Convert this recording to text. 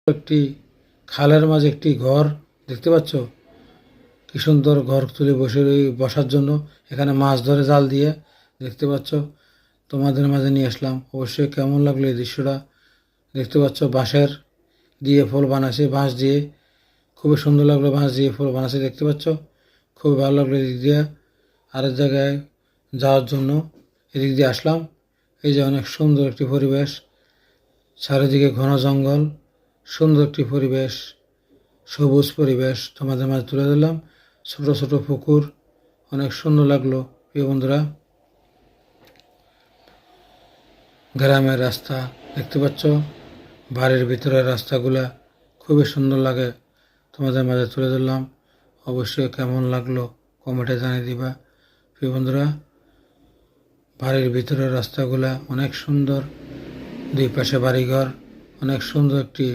একটি খালের মাঝে একটি ঘর দেখতে পাচ্ছ, কি সুন্দর ঘর তুলে বসার জন্য এখানে মাছ ধরে জাল দিয়ে দেখতে পাচ্ছ। তোমাদের মাঝে নিয়ে আসলাম। অবশ্যই কেমন লাগলো এই দৃশ্যটা। দেখতে পাচ্ছ বাঁশের দিয়ে ফুল বানাচ্ছে, বাঁশ দিয়ে খুবই সুন্দর লাগলো, বাঁশ দিয়ে ফুল বানাচ্ছে দেখতে পাচ্ছ। খুবই ভালো লাগলো এদিক দিয়ে আরেক জায়গায় যাওয়ার জন্য এদিক দিয়ে আসলাম। এই যে অনেক সুন্দর একটি পরিবেশ, চারিদিকে ঘন জঙ্গল, সুন্দর একটি পরিবেশ, সবুজ পরিবেশ তোমাদের মাঝে তুলে দিলাম। ছোট ছোট পুকুর, অনেক সুন্দর লাগলো প্রিয় বন্ধুরা। গ্রামের রাস্তা দেখতে পাচ্ছ, বাড়ির ভিতরের রাস্তাগুলা খুবই সুন্দর লাগে, তোমাদের মাঝে তুলে ধরলাম। অবশ্যই কেমন লাগলো কমেন্টে জানিয়ে দিবা প্রিয় বন্ধুরা। বাড়ির ভিতরের রাস্তাগুলা অনেক সুন্দর, দুই পাশে বাড়িঘর, অনেক সুন্দর একটি